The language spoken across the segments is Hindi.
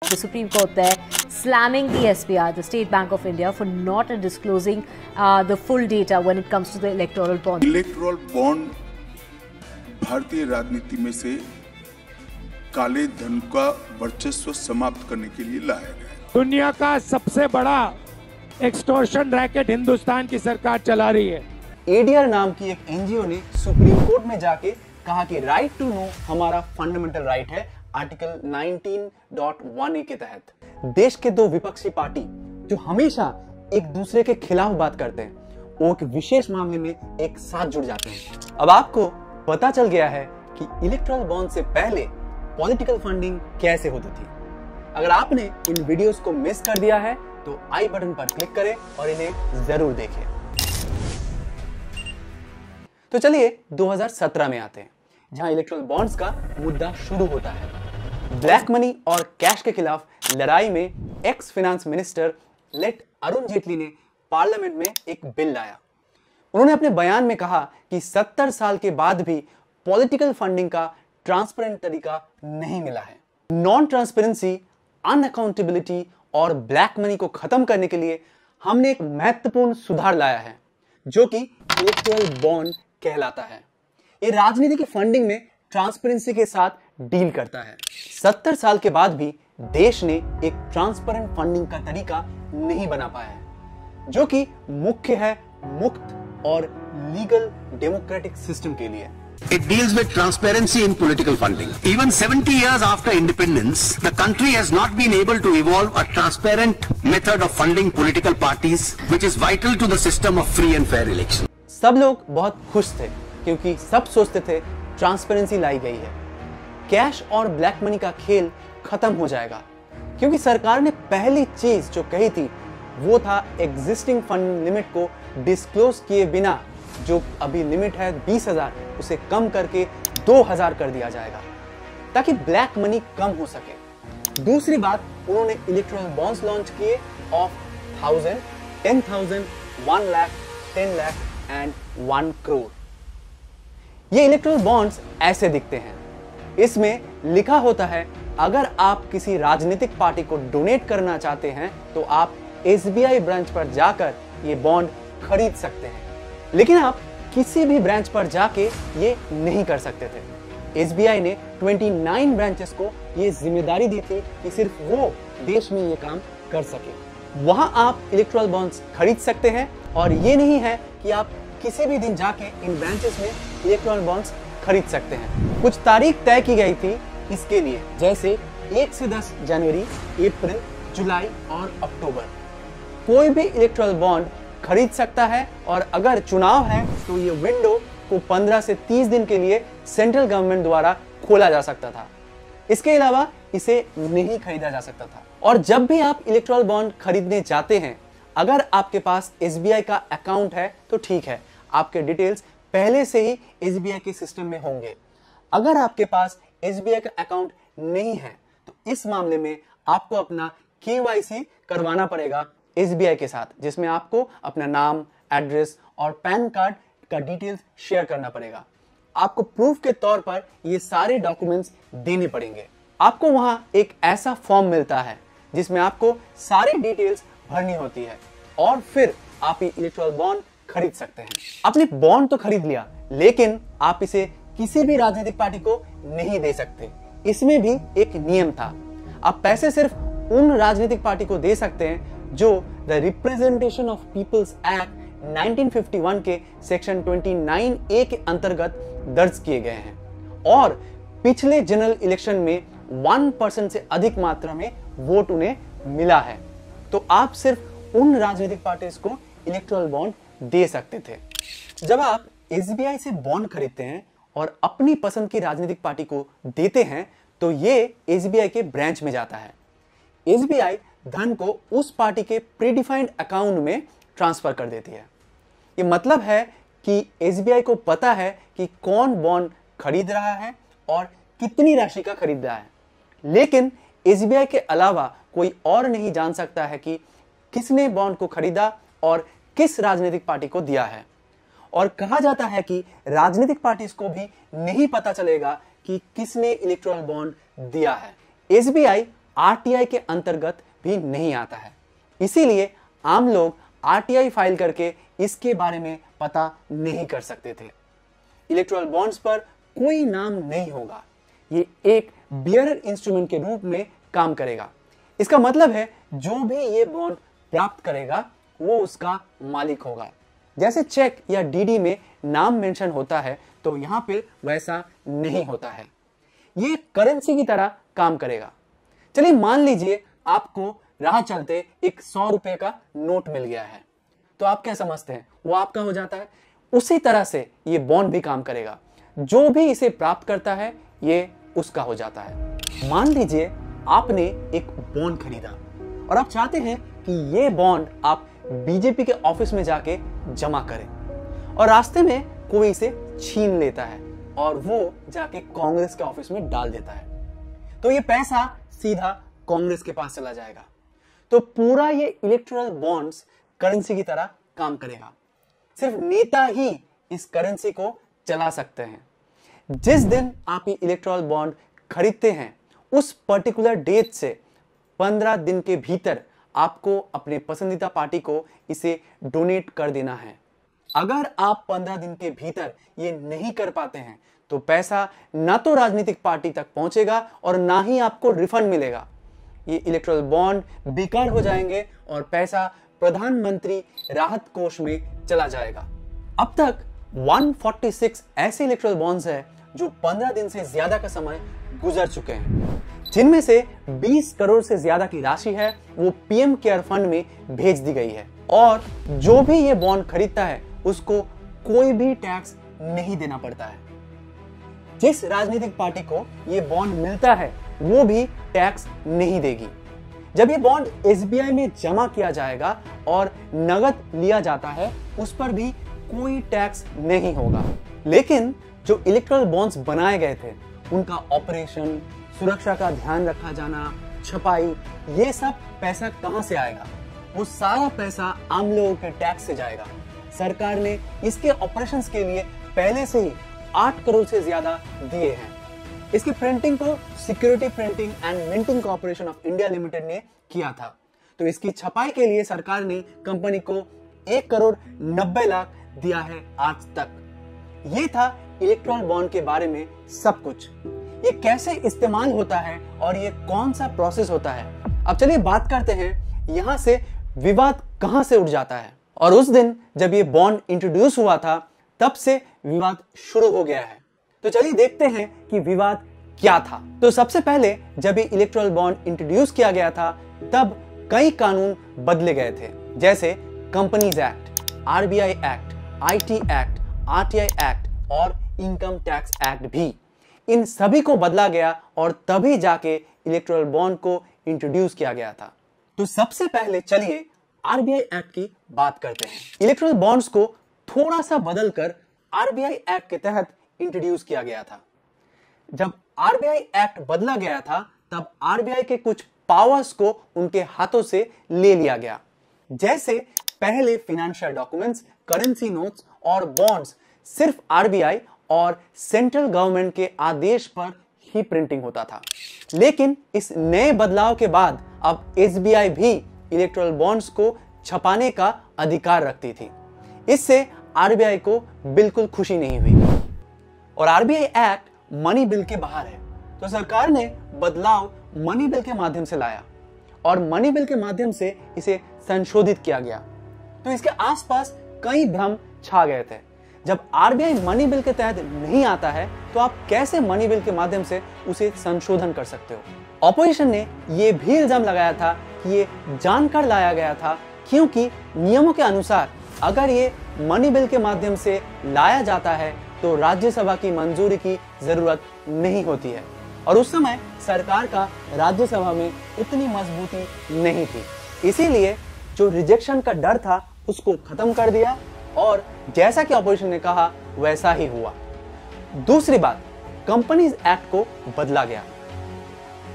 The Supreme Court there slamming the SBI, the State Bank of India, for not disclosing the full data when it comes to the electoral bond. Electoral bond भारतीय राजनीति में से काले धन का वर्चस्व समाप्त करने के लिए लाया गया। दुनिया का सबसे बड़ा एक्सटॉर्शन रैकेट हिंदुस्तान की सरकार चला रही है। एडीआर नाम की एक एनजीओ ने सुप्रीम कोर्ट में जाके कहा कि राइट टू नो हमारा फंडामेंटल राइट है आर्टिकल 19.1A के तहत। देश के दो विपक्षी पार्टी जो हमेशा एक दूसरे के खिलाफ बात करते हैं, वो एक विशेष मामले में एक साथ जुड़ जाते हैं। अब आपको पता चल गया है कि इलेक्टोरल बॉन्ड से पहले पॉलिटिकल फंडिंग कैसे होती थी। अगर आपने इन वीडियोस को मिस कर दिया है तो आई बटन पर क्लिक करें और इन्हें जरूर देखें। तो चलिए 2017 में आते हैं, जहां इलेक्टोरल बॉन्ड्स का मुद्दा शुरू होता है। ब्लैक मनी और कैश के खिलाफ लड़ाई में ex finance minister late Arun Jaitley ने पार्लियामेंट में एक बिल लाया। उन्होंने अपने बयान में कहा कि 70 साल के बाद भी पॉलिटिकल फंडिंग का ट्रांसपेरेंट तरीका नहीं मिला है। नॉन ट्रांसपेरेंसी, अनअकाउंटेबिलिटी और ब्लैक मनी को खत्म करने के लिए हमने एक महत्वपूर्ण सुधार लाया है, जो कि इलेक्टोरल बॉन्ड कहलाता है। ये राजनीति की फंडिंग में ट्रांसपेरेंसी के साथ डील करता है। 70 साल के बाद भी देश ने एक ट्रांसपेरेंट फंडिंग का तरीका नहीं बना पाया है, जो कि मुख्य है मुक्त और लीगल डेमोक्रेटिक सिस्टम के लिए। It deals with transparency in political funding. Even 70 years after independence, the country has not been able to evolve a transparent method of funding political parties, which is vital to the system of free and fair election. सब लोग बहुत खुश थे क्योंकि सब सोचते थे ट्रांसपेरेंसी लाई गई है, कैश और ब्लैक मनी का खेल खत्म हो जाएगा, क्योंकि सरकार ने पहली चीज जो कही थी वो था एग्जिस्टिंग फंड लिमिट को डिस्क्लोज किए बिना, जो अभी लिमिट है 20,000, उसे कम करके 2,000 कर दिया जाएगा ताकि ब्लैक मनी कम हो सके। दूसरी बात, उन्होंने इलेक्टोरल बॉन्ड्स लॉन्च किए ऑफ 1000, 10,000, 1 लाख, 10 लाख एंड 1 करोड़। ये इलेक्टोरल बॉन्ड्स ऐसे दिखते हैं। इसमें लिखा होता है अगर आप किसी राजनीतिक पार्टी को डोनेट करना चाहते हैं तो आप एसबीआई ब्रांच पर जाकर ये बॉन्ड खरीद सकते हैं, लेकिन आप किसी भी ब्रांच पर जाके ये नहीं कर सकते थे। एसबीआई ने 29 ब्रांचेस को ये जिम्मेदारी दी थी कि सिर्फ वो देश में ये काम कर सके। वहां आप इलेक्टोरल बॉन्ड्स खरीद सकते हैं और ये नहीं है कि आप किसी भी दिन जाके इन ब्रांचेस में इलेक्टोरल बॉन्ड्स खरीद सकते हैं। कुछ तारीख तय की गई थी इसके लिए, जैसे 1 से 10 जनवरी, अप्रैल, जुलाई और अक्टूबर। कोई भी इलेक्टोरल बॉन्ड खरीद सकता है और अगर चुनाव है तो ये विंडो को 15 से 30 दिन के लिए सेंट्रल गवर्नमेंट द्वारा खोला जा सकता था। इसके अलावा इसे नहीं खरीदा जा सकता था। और जब भी आप इलेक्टोरल बॉन्ड खरीदने जाते हैं, अगर आपके पास एसबीआई का अकाउंट है तो ठीक है, आपके डिटेल्स पहले से ही एसबीआई के सिस्टम में होंगे। अगर आपके पास एसबीआई का अकाउंट नहीं है तो इस मामले में आपको अपना केवाईसी करवाना पड़ेगा एसबीआई के साथ, जिसमें आपको अपना नाम, एड्रेस और पैन कार्ड का डिटेल्स शेयर करना पड़ेगा। आपको प्रूफ के तौर पर ये सारे डॉक्यूमेंट्स देने पड़ेंगे। आपको वहां एक ऐसा फॉर्म मिलता है जिसमें आपको सारी डिटेल्स भरनी होती है और फिर आप ये इलेक्टोरल बॉन्ड खरीद सकते हैं। आपने बॉन्ड तो खरीद लिया, लेकिन आप इसे किसी भी राजनीतिक पार्टी को नहीं दे सकते। इसमें भी एक नियम था। आप पैसे सिर्फ उन राजनीतिक पार्टी को दे सकते हैं जो the representation of people's act 1951 के सेक्शन 29A के अंतर्गत दर्ज किए गए हैं और पिछले जनरल इलेक्शन में 1% से अधिक मात्रा में वोट उन्हें मिला है। तो आप सिर्फ उन राजनीतिक पार्टीज को इलेक्टोरल बॉन्ड दे सकते थे। जब आप एसबीआई से बॉन्ड खरीदते हैं और अपनी पसंद की राजनीतिक पार्टी को देते हैं तो ये एसबीआई के ब्रांच में जाता है। एसबीआई धन को उस पार्टी के प्रीडिफाइंड अकाउंट में ट्रांसफर कर देती है। ये मतलब है कि एसबीआई को पता है कि कौन बॉन्ड खरीद रहा है और कितनी राशि का खरीद रहा है, लेकिन एसबीआई के अलावा कोई और नहीं जान सकता है कि किसने बॉन्ड को खरीदा और किस राजनीतिक पार्टी को दिया है। और कहा जाता है कि राजनीतिक पार्टीज को भी नहीं पता चलेगा कि किसने इलेक्टोरल बॉन्ड दिया है। एसबीआई आरटीआई के अंतर्गत भी नहीं आता है। इसीलिए आम लोग आरटीआई फाइल करके इसके बारे में पता नहीं कर सकते थे। इलेक्टोरल बॉन्ड्स पर कोई नाम नहीं होगा, ये एक बियरर इंस्ट्रूमेंट के रूप में काम करेगा। इसका मतलब है जो भी ये बॉन्ड प्राप्त करेगा वो उसका मालिक होगा। जैसे चेक या डीडी में नाम मेंशन होता है तो यहां पे वैसा नहीं होता है, ये करेंसी की तरह काम करेगा। चलिए मान लीजिए आपको राह चलते एक 100 रुपए का नोट मिल गया है, तो आप क्या समझते हैं वो आपका हो जाता है। उसी तरह से ये बॉन्ड भी काम करेगा, जो भी इसे प्राप्त करता है ये उसका हो जाता है। मान लीजिए आपने एक बॉन्ड खरीदा और आप चाहते हैं कि ये बॉन्ड आप बीजेपी के ऑफिस में जाके जमा करें, और रास्ते में कोई इसे छीन लेता है और वो जाके कांग्रेस के ऑफिस में डाल देता है, तो ये पैसा सीधा कांग्रेस के पास चला जाएगा। तो पूरा ये इलेक्टोरल बॉन्ड्स करेंसी की तरह काम करेगा। सिर्फ नेता ही इस करेंसी को चला सकते हैं। जिस दिन आप ये इलेक्टोरल बॉन्ड खरीदते हैं उस पर्टिकुलर डेट से 15 दिन के भीतर आपको अपने पसंदीदा पार्टी को इसे डोनेट कर देना है। अगर आप 15 दिन के भीतर ये नहीं कर पाते हैं तो पैसा ना तो राजनीतिक पार्टी तक पहुंचेगा और ना ही आपको रिफंड मिलेगा। ये इलेक्टोरल बॉन्ड बेकार हो जाएंगे और पैसा प्रधानमंत्री राहत कोष में चला जाएगा। अब तक 146 ऐसे इलेक्टोरल बॉन्ड्स हैं जो 15 दिन से ज्यादा का समय गुजर चुके हैं, जिनमें से 20 करोड़ से ज्यादा की राशि है वो पीएम केयर फंड में भेज दी गई है, और जो भी ये बॉन्ड खरीदता है उसको कोई भी टैक्स नहीं देना पड़ता है। जिस राजनीतिक पार्टी को ये बॉन्ड मिलता है वो भी टैक्स नहीं देगी। जब ये बॉन्ड एसबीआई में जमा किया जाएगा और नगद लिया जाता है उस पर भी कोई टैक्स नहीं होगा। लेकिन जो इलेक्टोरल बॉन्ड्स बनाए गए थे उनका ऑपरेशन, सुरक्षा का ध्यान रखा जाना, छपाई, ये सब पैसा कहां से आएगा? वो सारा पैसा आम लोगों के टैक्स से जाएगा। सरकार ने इसके ऑपरेशंस के लिए पहले से ही 8 करोड़ से ज्यादा दिए हैं। इसकी प्रिंटिंग को security printing and minting corporation of India limited ने किया था। तो इसकी छपाई के लिए सरकार ने कंपनी को 1 करोड़ 90 लाख दिया है आज तक। ये था इलेक्ट्रॉन बॉन्ड के बारे में सब कुछ। ये कैसे इस्तेमाल होता है और ये कौन सा प्रोसेस होता है। अब चलिए बात करते हैं यहाँ से विवाद कहां से उठ जाता है। और उस दिन जब ये बॉन्ड इंट्रोड्यूस हुआ था तब से विवाद शुरू हो गया है। तो चलिए देखते हैं कि विवाद क्या था। तो सबसे पहले जब ये इलेक्टोरल बॉन्ड इंट्रोड्यूस किया गया था तब कई कानून बदले गए थे, जैसे companies act, RBI act, IT act, RTI act और इनकम टैक्स एक्ट भी। इन सभी को बदला गया और तभी जाके इलेक्टोरल बॉन्ड को इंट्रोड्यूस किया गया था। तो सबसे पहले चलिए आरबीआई एक्ट की बात करते हैं। इलेक्टोरल बॉन्ड्स को थोड़ा सा बदलकर आरबीआई एक्ट के तहत इंट्रोड्यूस किया गया था। जब आरबीआई एक्ट बदला गया था तब आरबीआई के कुछ पावर्स को उनके हाथों से ले लिया गया। जैसे पहले फाइनेंशियल डॉक्यूमेंट्स, करेंसी नोट्स और बॉन्ड्स सिर्फ आरबीआई और सेंट्रल गवर्नमेंट के आदेश पर ही प्रिंटिंग होता था। लेकिन इस नए बदलाव के बाद अब एसबीआई भी इलेक्टोरल बॉन्ड्स को छपाने का अधिकार रखती थी। इससे आरबीआई को बिल्कुल खुशी नहीं हुई और आरबीआई एक्ट मनी बिल के बाहर है। तो सरकार ने बदलाव मनी बिल के माध्यम से लाया और मनी बिल के माध्यम से इसे संशोधित किया गया। तो इसके आसपास कई भ्रम छा गए थे। जब आरबीआई मनी बिल के तहत नहीं आता है तो आप कैसे मनी बिल के माध्यम से उसे संशोधन कर सकते हो? ऑपोजिशन ने यह भी इल्जाम लगाया था कि ये जानकर लाया गया था, क्योंकि नियमों के अनुसार अगर ये मनी बिल के माध्यम से लाया जाता है तो राज्यसभा की मंजूरी की जरूरत नहीं होती है और उस समय सरकार का राज्यसभा में उतनी मजबूती नहीं थी। इसीलिए जो रिजेक्शन का डर था उसको खत्म कर दिया और जैसा कि ऑपोजिशन ने कहा वैसा ही हुआ। दूसरी बात, कंपनीज एक्ट को बदला गया।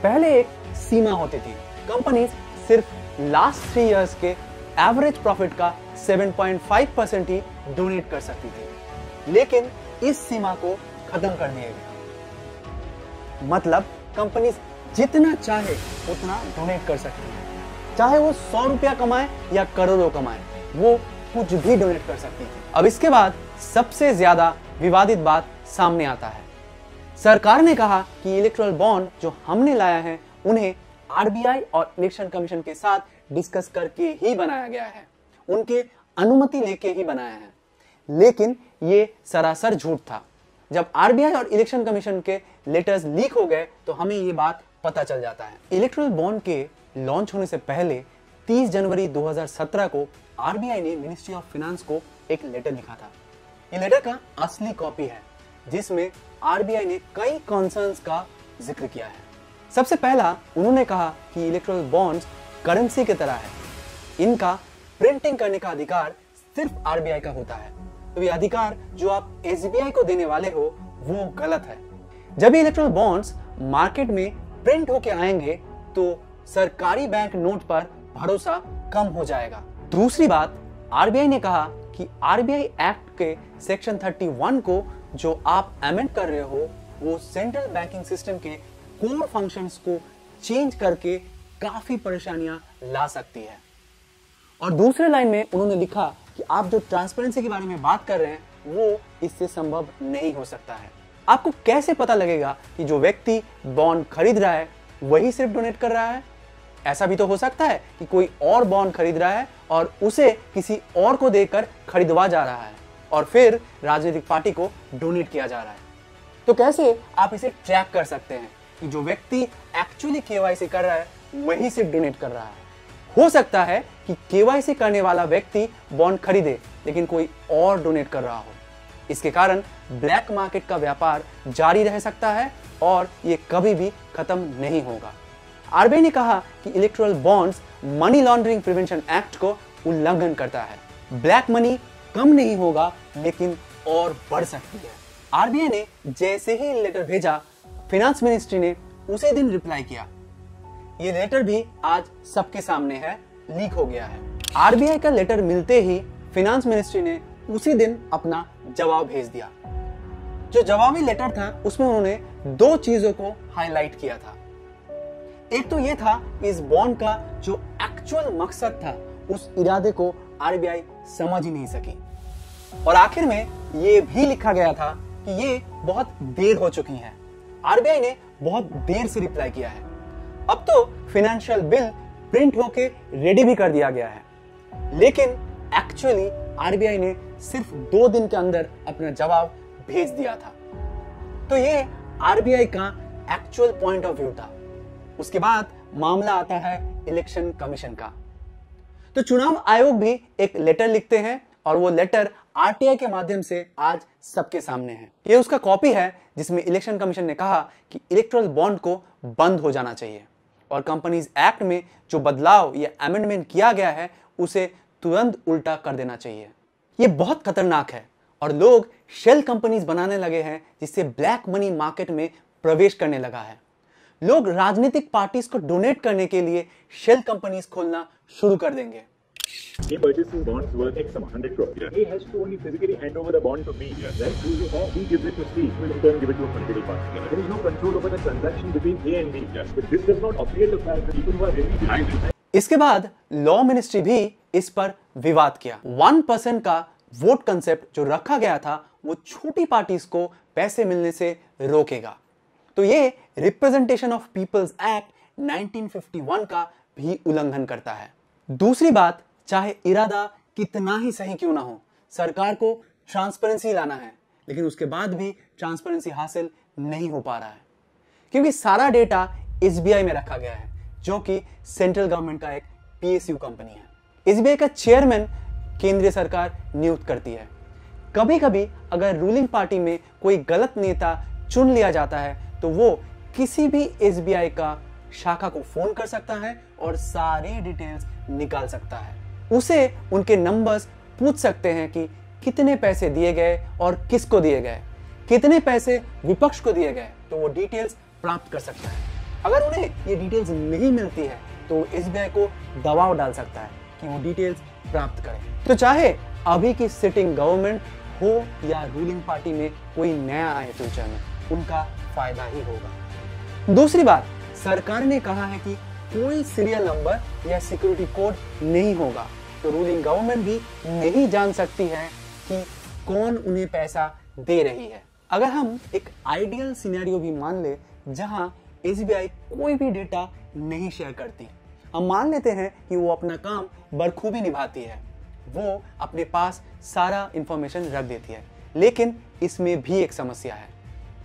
पहले एक सीमा होती थी, कंपनीज सिर्फ लास्ट 3 इयर्स के एवरेज प्रॉफिट का 7.5% ही डोनेट कर सकती थी, लेकिन इस सीमा को खत्म कर दिया गया। मतलब कंपनीज जितना चाहे उतना डोनेट कर सकती है। चाहे वो 100 रुपया कमाए या करोड़ों कमाए, वो कुछ भी डोनेट कर सकती है। अब इसके बाद सबसे ज्यादा विवादित बात सामने आता है। सरकार ने कहा कि इलेक्टोरल बॉन्ड जो हमने लाया है उन्हें आरबीआई और इलेक्शन कमीशन के साथ डिस्कस करके ही बनाया गया है, उनके अनुमति लेके ही बनाया है। लेकिन ये सरासर झूठ था। जब आरबीआई और इलेक्शन कमीशन के लेटर्स लीक हो गए तो हमें ये बात पता चल जाता है। इलेक्टोरल बॉन्ड के लॉन्च होने से पहले 30 जनवरी 2017 को आरबीआई ने मिनिस्ट्री ऑफ फाइनेंस को एक लेटर लिखा था। ये लेटर का असली कॉपी है जिसमें आरबीआई ने कई कंसर्न्स का जिक्र किया है। सबसे पहला उन्होंने कहा कि इलेक्टोरल बॉन्ड्स करेंसी की तरह है, इनका प्रिंटिंग करने का अधिकार सिर्फ आरबीआई का होता है। तो ये अधिकार जो आप एसबीआई को देने वाले हो वो गलत है। जब ये इलेक्टोरल बॉन्ड्स मार्केट में प्रिंट होके आएंगे तो सरकारी बैंक नोट पर भरोसा कम हो जाएगा। दूसरी बात, आरबीआई ने कहा कि आरबीआई एक्ट के सेक्शन 31 को जो आप अमेंड कर रहे हो वो सेंट्रल बैंकिंग सिस्टम के कोर फंक्शंस को चेंज करके काफी परेशानियां ला सकती है। और दूसरे लाइन में उन्होंने लिखा कि आप जो ट्रांसपेरेंसी के बारे में बात कर रहे हैं वो इससे संभव नहीं हो सकता है। आपको कैसे पता लगेगा कि जो व्यक्ति बॉन्ड खरीद रहा है वही सिर्फ डोनेट कर रहा है? ऐसा भी तो हो सकता है कि कोई और बॉन्ड खरीद रहा है और उसे किसी और को देकर खरीदवा जा रहा है और फिर राजनीतिक पार्टी को डोनेट किया जा रहा है। तो कैसे आप इसे ट्रैक कर सकते हैं कि जो व्यक्ति एक्चुअली केवाईसी कर रहा है वही सिर्फ डोनेट कर रहा है? हो सकता है कि केवाईसी करने वाला व्यक्ति बॉन्ड खरीदे लेकिन कोई और डोनेट कर रहा हो। इसके कारण ब्लैक मार्केट का व्यापार जारी रह सकता है और ये कभी भी खत्म नहीं होगा। आरबीआई ने कहा कि electoral bonds money laundering prevention act को उल्लंघन करता है। ब्लैक मनी कम नहीं होगा लेकिन और बढ़ सकती है। आरबीआई ने जैसे ही लेटर भेजा, फाइनेंस मिनिस्ट्री ने उसी दिन रिप्लाई किया। ये लेटर भी आज सबके सामने है, लीक हो गया है। आरबीआई का लेटर मिलते ही फाइनेंस मिनिस्ट्री ने उसी दिन अपना जवाब भेज दिया। जो जवाबी लेटर था उसमें उन्होंने दो चीजों को हाईलाइट किया था। एक तो यह था कि इस बॉन्ड का जो एक्चुअल मकसद था उस इरादे को आरबीआई समझ ही नहीं सकी। और आखिर में यह भी लिखा गया था कि ये बहुत देर हो चुकी है। आरबीआई ने बहुत देर से रिप्लाई किया है। अब तो फाइनेंशियल बिल प्रिंट होके रेडी भी कर दिया गया है, लेकिन एक्चुअली आरबीआई ने सिर्फ 2 दिन के अंदर अपना जवाब भेज दिया था। तो ये आरबीआई का एक्चुअल पॉइंट ऑफ व्यू था। उसके बाद मामला आता है इलेक्शन कमीशन का। तो चुनाव आयोग भी एक लेटर लिखते हैं और वो लेटर आरटीआई के माध्यम से आज सबके सामने है। ये उसका कॉपी है जिसमें इलेक्शन कमीशन ने कहा कि इलेक्टोरल बॉन्ड को बंद हो जाना चाहिए और कंपनीज एक्ट में जो बदलाव या अमेंडमेंट किया गया है उसे तुरंत उल्टा कर देना चाहिए। ये बहुत खतरनाक है और लोग शेल कंपनीज बनाने लगे हैं जिससे ब्लैक मनी मार्केट में प्रवेश करने लगा है। लोग राजनीतिक पार्टीज को डोनेट करने के लिए शेल कंपनीज खोलना शुरू कर देंगे। He purchases bonds worth X amount, 100 crore. Yeah. He has to only physically hand over the bond to me, right? He gives it to C, who will in turn give it to a political party. Yeah. There is no control over the transaction between A and B. Yeah. But this does not obviate the fact that people who are really behind it. इसके बाद लॉ मिनिस्ट्री भी इस पर विवाद किया। 1% का वोट कंसेप्ट जो रखा गया था वो छोटी पार्टीज को पैसे मिलने से रोकेगा। तो ये रिप्रेजेंटेशन ऑफ पीपल्स एक्ट 1951 का भी उल्लंघन करता है। दूसरी बात, चाहे इरादा कितना ही सही क्यों ना हो, सरकार को ट्रांसपेरेंसी लाना है, लेकिन उसके बाद भी ट्रांसपेरेंसी हासिल नहीं हो पा रहा है क्योंकि सारा डेटा एसबीआई में रखा गया है जो कि सेंट्रल गवर्नमेंट का एक पीएसयू कंपनी है। एसबीआई का चेयरमैन केंद्रीय सरकार नियुक्त करती है। कभी कभी अगर रूलिंग पार्टी में कोई गलत नेता चुन लिया जाता है तो वो किसी भी एसबीआई का शाखा को फोन कर सकता है और सारी डिटेल्स निकाल सकता है। उसे उनके नंबर्स पूछ सकते हैं कि कितने पैसे दिए गए और किसको दिए गए, कितने पैसे विपक्ष को दिए गए, तो वो डिटेल्स प्राप्त कर सकता है। अगर उन्हें ये डिटेल्स नहीं मिलती है तो एसबीआई को दबाव डाल सकता है कि वो डिटेल्स प्राप्त करें। तो चाहे अभी की सिटिंग गवर्नमेंट हो या रूलिंग पार्टी में कोई नया आए फ्यूचर में, उनका फायदा ही होगा। दूसरी बात, सरकार ने कहा है कि कोई सीरियल नंबर या सिक्योरिटी कोड नहीं होगा, तो रूलिंग गवर्नमेंट भी नहीं जान सकती है कि कौन उन्हें पैसा दे रही है। अगर हम एक आइडियल सिनेरियो भी मान ले जहां एसबीआई कोई भी डेटा नहीं शेयर करती, हम मान लेते हैं कि वो अपना काम बखूबी निभाती है, वो अपने पास सारा इंफॉर्मेशन रख देती है, लेकिन इसमें भी एक समस्या है।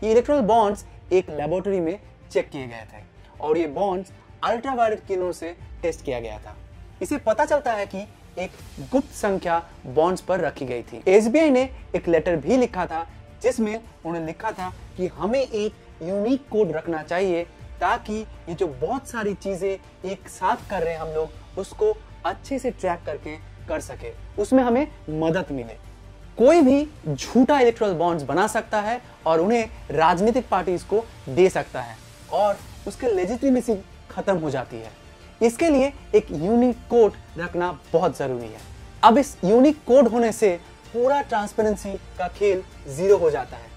ये इलेक्ट्रल बॉन्ड्स एक लेबोरेटरी में चेक किए गए थे और ये बॉन्ड्स अल्ट्रावायलेट किरणों से टेस्ट किया गया था। इसे पता चलता है कि एक गुप्त संख्या बॉन्ड्स पर रखी गई थी। एसबीआई ने एक लेटर भी लिखा था जिसमें उन्होंने लिखा था कि हमें एक यूनिक कोड रखना चाहिए ताकि ये जो बहुत सारी चीजें एक साथ कर रहे हैं हम लोग उसको अच्छे से ट्रैक करके कर सके, उसमें हमें मदद मिले। कोई भी झूठा इलेक्ट्रल बॉन्ड्स बना सकता है और उन्हें राजनीतिक पार्टीज को दे सकता है और उसके लेजिटिमेसी खत्म हो जाती है। इसके लिए एक यूनिक कोड रखना बहुत जरूरी है। अब इस यूनिक कोड होने से पूरा ट्रांसपेरेंसी का खेल जीरो हो जाता है।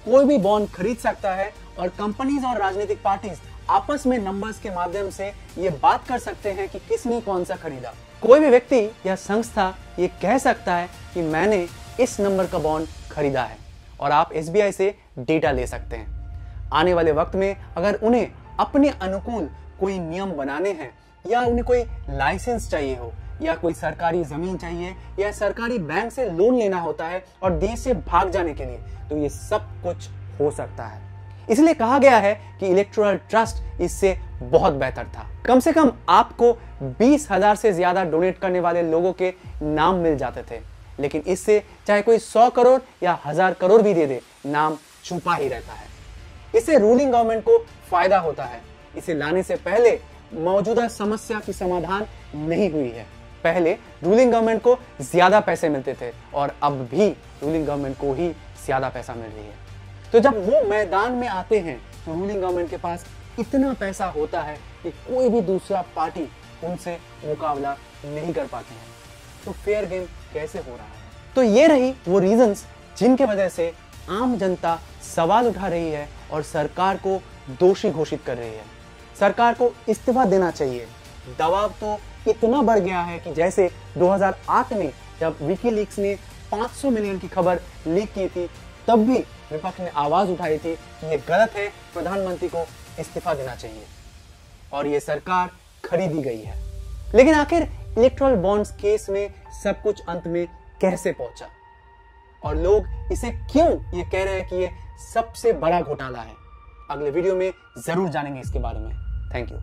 कोई भी बॉन्ड खरीद सकता है और कंपनीज और राजनीतिक पार्टीज आपस में नंबर्स के माध्यम से ये बात कर सकते हैं कि किसने कौन सा खरीदा। कोई भी व्यक्ति या संस्था ये कह सकता है कि मैंने इस नंबर का बॉन्ड खरीदा है और आप एसबीआई से डेटा ले सकते हैं। आने वाले वक्त में अगर उन्हें अपने अनुकूल कोई नियम बनाने हैं या उन्हें कोई लाइसेंस चाहिए हो या कोई सरकारी जमीन चाहिए या सरकारी बैंक से लोन लेना होता है और देश से भाग जाने के लिए, तो ये सब कुछ हो सकता है। इसलिए कहा गया है कि इलेक्टोरल ट्रस्ट इससे बहुत बेहतर था। कम से कम आपको 20,000 से ज्यादा डोनेट करने वाले लोगों के नाम मिल जाते थे, लेकिन इससे चाहे कोई 100 करोड़ या 1000 करोड़ भी दे दे, नाम छुपा ही रहता है। इससे रूलिंग गवर्नमेंट को फायदा होता है। इसे लाने से पहले मौजूदा समस्या की समाधान नहीं हुई है। पहले रूलिंग गवर्नमेंट को ज्यादा पैसे मिलते थे और अब भी रूलिंग गवर्नमेंट को ही ज्यादा पैसा मिल रही है। तो जब वो मैदान में आते हैं तो रूलिंग गवर्नमेंट के पास इतना पैसा होता है कि कोई भी दूसरा पार्टी उनसे मुकाबला नहीं कर पाती है। तो फेयर गेम कैसे हो रहा है? तो ये रही वो रीजंस जिनके वजह से आम जनता सवाल उठा रही है और सरकार को दोषी घोषित कर रही है। सरकार को इस्तीफा देना चाहिए। दबाव तो इतना बढ़ गया है कि जैसे 2008 में जब विकीलीक्स ने 500 मिलियन की खबर लीक की थी, तब भी विपक्ष ने आवाज उठाई थी कि ये गलत है, प्रधानमंत्री को इस्तीफा देना चाहिए और ये सरकार खरीदी गई है। लेकिन आखिर इलेक्ट्रल बॉन्ड्स केस में सब कुछ अंत में कैसे पहुंचा और लोग इसे क्यों ये कह रहे हैं कि ये सबसे बड़ा घोटाला है? अगले वीडियो में जरूर जानेंगे इसके बारे में। Thank you.